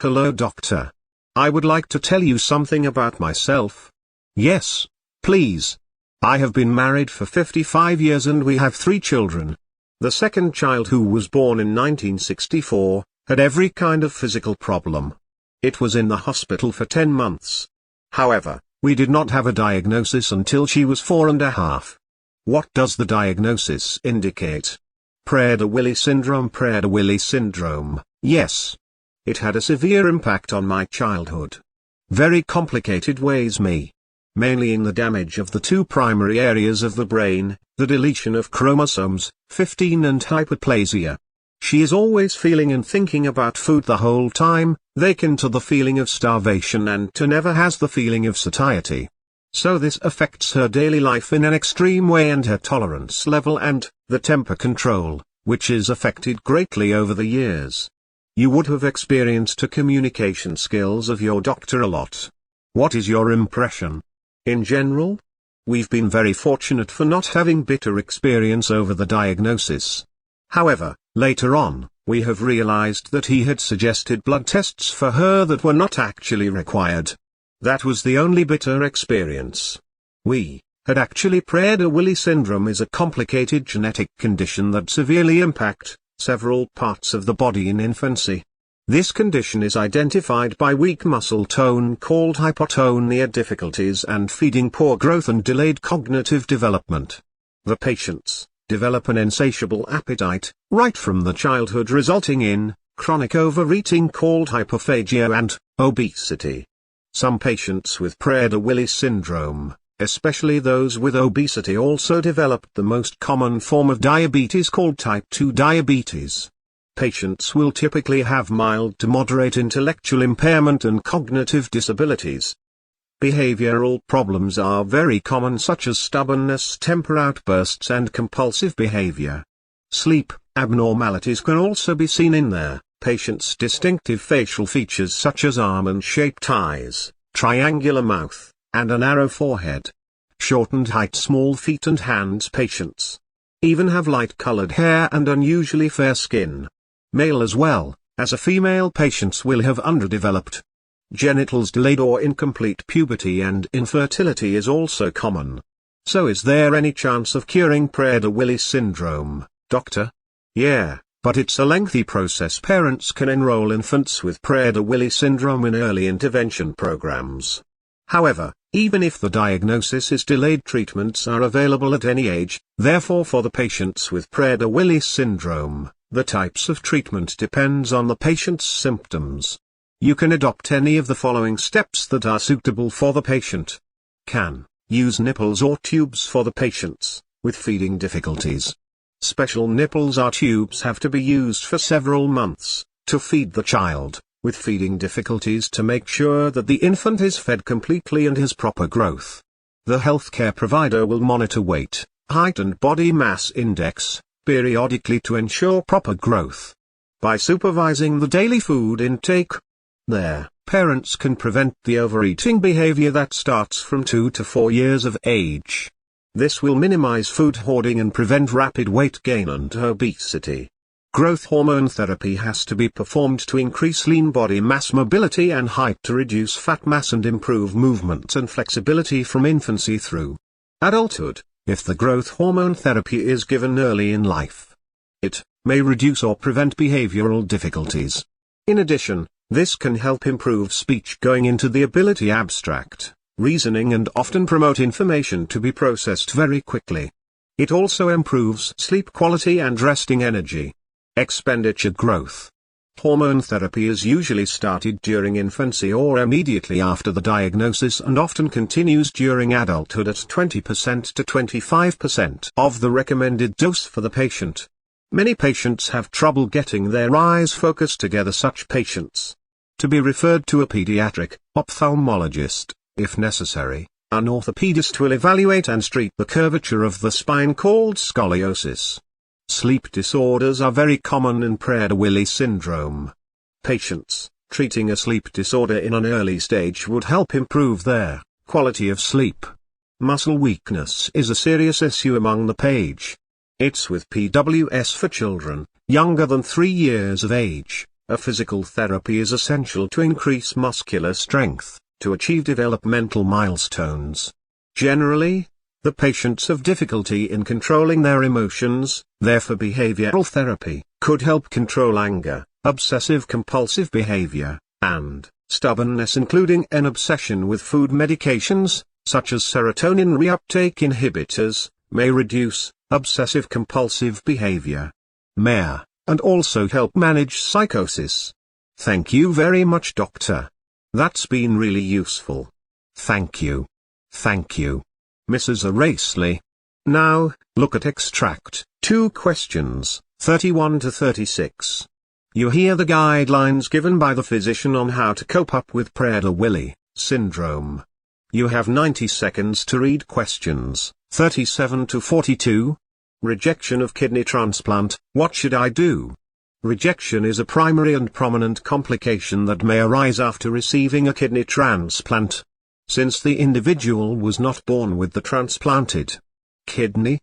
Hello doctor. I would like to tell you something about myself. Yes, please. I have been married for 55 years and we have 3 children. The second child, who was born in 1964, had every kind of physical problem. It was in the hospital for 10 months. However, we did not have a diagnosis until she was 4.5. What does the diagnosis indicate? Prader-Willi syndrome. Prader-Willi syndrome, yes. It had a severe impact on my childhood. Very complicated ways mainly in the damage of the 2 primary areas of the brain, the deletion of chromosomes 15 and hyperplasia. She is always feeling and thinking about food the whole time, akin to the feeling of starvation, and never has the feeling of satiety. So this affects her daily life in an extreme way, and her tolerance level and the temper control, which is affected greatly over the years. You would have experienced the communication skills of your doctor a lot. What is your impression? In general? We've been very fortunate for not having bitter experience over the diagnosis. However, later on, we have realized that he had suggested blood tests for her that were not actually required. That was the only bitter experience. We had actually Prader-Willi syndrome is a complicated genetic condition that severely impacts several parts of the body in infancy. This condition is identified by weak muscle tone called hypotonia, difficulties and feeding, poor growth and delayed cognitive development. The patients develop an insatiable appetite, right from the childhood, resulting in chronic overeating called hyperphagia and obesity. Some patients with Prader-Willi syndrome, especially those with obesity, also develop the most common form of diabetes called type 2 diabetes. Patients will typically have mild to moderate intellectual impairment and cognitive disabilities. Behavioral problems are very common, such as stubbornness, temper outbursts and compulsive behavior. Sleep abnormalities can also be seen in their patients' distinctive facial features, such as almond-shaped eyes, triangular mouth, and a narrow forehead. Shortened height, small feet and hands. Patients even have light-colored hair and unusually fair skin. Male as well as a female patients will have underdeveloped genitals, delayed or incomplete puberty, and infertility is also common. So is there any chance of curing Prader-Willi syndrome, doctor? Yeah, but it's a lengthy process. Parents can enroll infants with Prader-Willi syndrome in early intervention programs. However, even if the diagnosis is delayed, treatments are available at any age. Therefore, for the patients with Prader-Willi syndrome, the types of treatment depends on the patient's symptoms. You can adopt any of the following steps that are suitable for the patient. Can use nipples or tubes for the patients with feeding difficulties. Special nipples or tubes have to be used for several months to feed the child with feeding difficulties, to make sure that the infant is fed completely and has proper growth. The healthcare provider will monitor weight, height and body mass index periodically to ensure proper growth. By supervising the daily food intake, their parents can prevent the overeating behavior that starts from 2 to 4 years of age. This will minimize food hoarding and prevent rapid weight gain and obesity. Growth hormone therapy has to be performed to increase lean body mass, mobility and height, to reduce fat mass and improve movement and flexibility from infancy through adulthood. If the growth hormone therapy is given early in life, it may reduce or prevent behavioral difficulties. In addition, this can help improve speech going into the ability, abstract reasoning, and often promote information to be processed very quickly. It also improves sleep quality and resting energy. Expenditure. Growth hormone therapy is usually started during infancy or immediately after the diagnosis, and often continues during adulthood at 20% to 25% of the recommended dose for the patient. Many patients have trouble getting their eyes focused together. Such patients to be referred to a pediatric ophthalmologist, if necessary. An orthopedist will evaluate and treat the curvature of the spine called scoliosis. Sleep disorders are very common in Prader-Willi syndrome. Patients treating a sleep disorder in an early stage would help improve their quality of sleep. Muscle weakness is a serious issue among the age. It's with PWS for children younger than 3 years of age. A physical therapy is essential to increase muscular strength, to achieve developmental milestones. Generally, the patients have difficulty in controlling their emotions, therefore behavioral therapy could help control anger, obsessive-compulsive behavior, and stubbornness, including an obsession with food. Medications, such as serotonin reuptake inhibitors, may reduce obsessive-compulsive behavior, and also help manage psychosis. Thank you very much, doctor. That's been really useful. Thank you. Thank you, Mrs. Arasley. Now, look at extract 2 questions, 31 to 36. You hear the guidelines given by the physician on how to cope up with Prader-Willi syndrome. You have 90 seconds to read questions, 37 to 42. Rejection of kidney transplant, what should I do? Rejection is a primary and prominent complication that may arise after receiving a kidney transplant. Since the individual was not born with the transplanted kidney,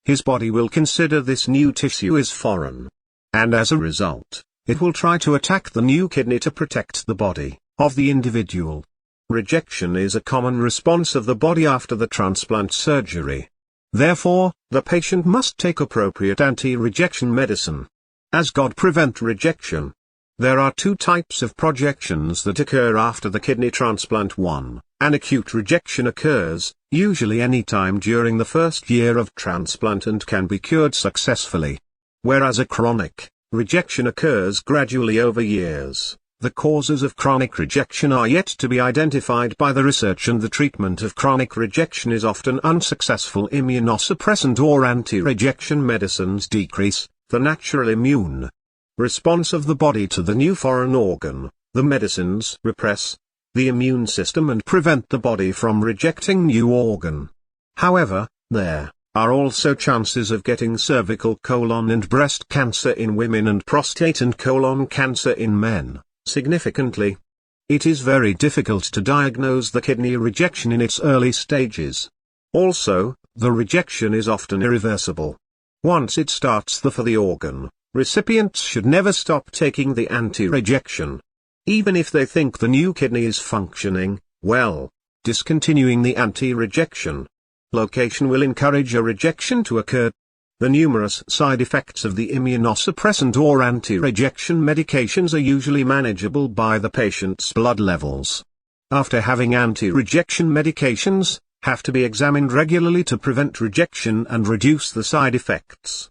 his body will consider this new tissue as foreign. And as a result, it will try to attack the new kidney to protect the body of the individual. Rejection is a common response of the body after the transplant surgery. Therefore, the patient must take appropriate anti-rejection medicine. As God prevent rejection. There are 2 types of projections that occur after the kidney transplant. 1. An acute rejection occurs, usually any time during the first year of transplant and can be cured successfully. Whereas a chronic rejection occurs gradually over years. The causes of chronic rejection are yet to be identified by the research, and the treatment of chronic rejection is often unsuccessful. Immunosuppressant or anti-rejection medicines decrease the natural immune response of the body to the new foreign organ. The medicines repress the immune system and prevent the body from rejecting new organ. However, there are also chances of getting cervical, colon and breast cancer in women and prostate and colon cancer in men. Significantly, it is very difficult to diagnose the kidney rejection in its early stages. Also, the rejection is often irreversible. Once it starts for the organ, recipients should never stop taking the anti-rejection. Even if they think the new kidney is functioning well, discontinuing the anti-rejection location will encourage a rejection to occur. The numerous side effects of the immunosuppressant or anti-rejection medications are usually manageable by the patient's blood levels. After having anti-rejection medications, have to be examined regularly to prevent rejection and reduce the side effects.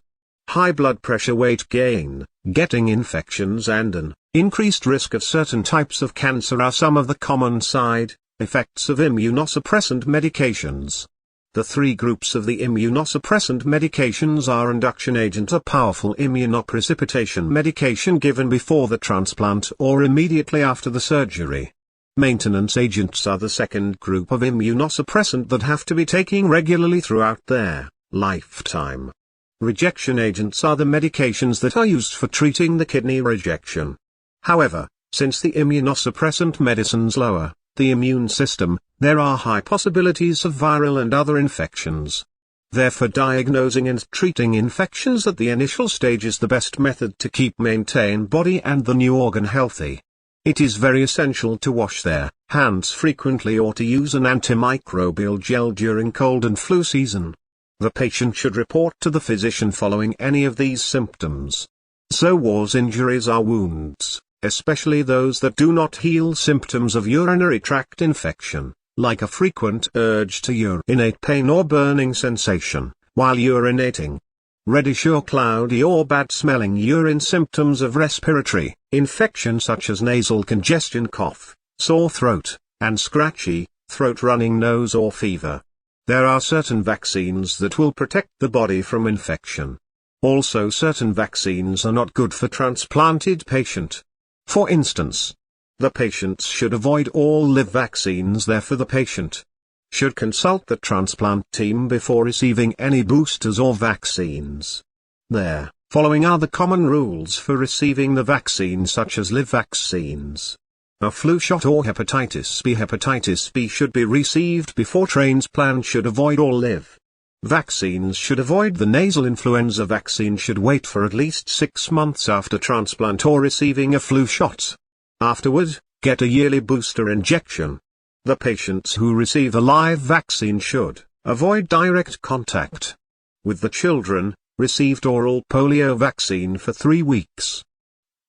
High blood pressure, weight gain, getting infections and an increased risk of certain types of cancer are some of the common side effects of immunosuppressant medications. The 3 groups of the immunosuppressant medications are induction agent, a powerful immunoprecipitation medication given before the transplant or immediately after the surgery. Maintenance agents are the second group of immunosuppressant that have to be taken regularly throughout their lifetime. Rejection agents are the medications that are used for treating the kidney rejection. However, since the immunosuppressant medicines lower the immune system, there are high possibilities of viral and other infections. Therefore, diagnosing and treating infections at the initial stage is the best method to maintain body and the new organ healthy. It is very essential to wash their hands frequently or to use an antimicrobial gel during cold and flu season. The patient should report to the physician following any of these symptoms. So wars injuries are wounds, especially those that do not heal. Symptoms of urinary tract infection, like a frequent urge to urinate, pain or burning sensation while urinating, reddish or cloudy or bad-smelling urine. Symptoms of respiratory infection such as nasal congestion, cough, sore throat, and scratchy throat, running nose or fever. There are certain vaccines that will protect the body from infection. Also, certain vaccines are not good for transplanted patient. For instance, the patients should avoid all live vaccines. Therefore, the patient should consult the transplant team before receiving any boosters or vaccines. There, following are the common rules for receiving the vaccine, such as live vaccines. A flu shot or hepatitis B. Hepatitis B should be received before transplant. Should avoid all live Vaccines should avoid the nasal influenza vaccine should wait for at least 6 months after transplant or receiving a flu shot. Afterward, get a yearly booster injection. The patients who receive a live vaccine should avoid direct contact with the children, received oral polio vaccine for 3 weeks.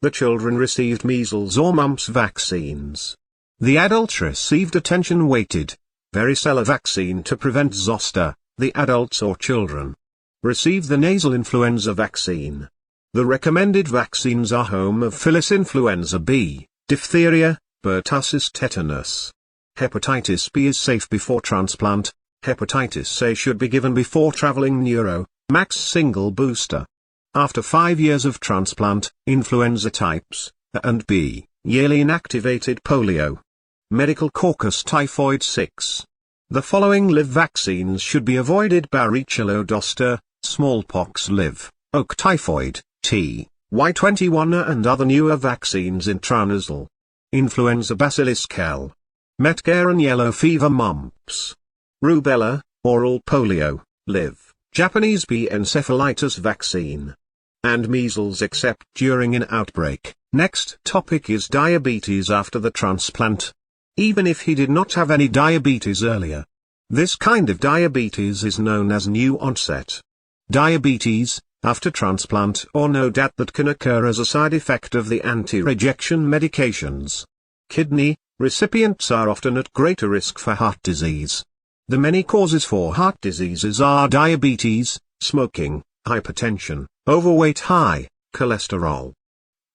The children received measles or mumps vaccines. The adults received attention-weighted varicella vaccine to prevent zoster. The adults or children receive the nasal influenza vaccine. The recommended vaccines are Haemophilus influenza B, diphtheria, pertussis tetanus. Hepatitis B is safe before transplant. Hepatitis A should be given before traveling max single booster. After 5 years of transplant, influenza types A and B, yearly inactivated polio. Medical caucus typhoid 6. The following live vaccines should be avoided: varicella zoster, smallpox live, oak typhoid, T, Y21 and other newer vaccines intranasal. Influenza bacillus cal. Metcare and yellow fever mumps. Rubella, oral polio, live, Japanese B encephalitis vaccine. And measles except during an outbreak. Next topic is diabetes after the transplant. Even if he did not have any diabetes earlier. This kind of diabetes is known as new onset diabetes, after transplant or no doubt that can occur as a side effect of the anti-rejection medications. Kidney recipients are often at greater risk for heart disease. The many causes for heart diseases are diabetes, smoking, hypertension, overweight, high cholesterol,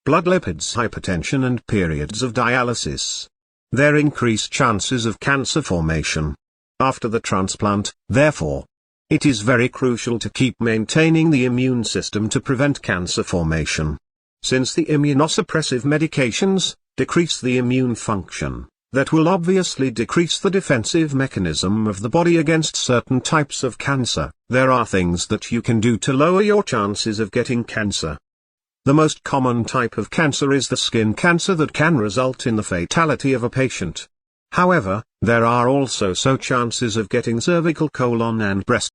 blood lipids, hypertension and periods of dialysis. There increased chances of cancer formation after the transplant. Therefore, it is very crucial to keep maintaining the immune system to prevent cancer formation. Since the immunosuppressive medications decrease the immune function, that will obviously decrease the defensive mechanism of the body against certain types of cancer. There are things that you can do to lower your chances of getting cancer. The most common type of cancer is the skin cancer that can result in the fatality of a patient. However, there are also chances of getting cervical, colon and breast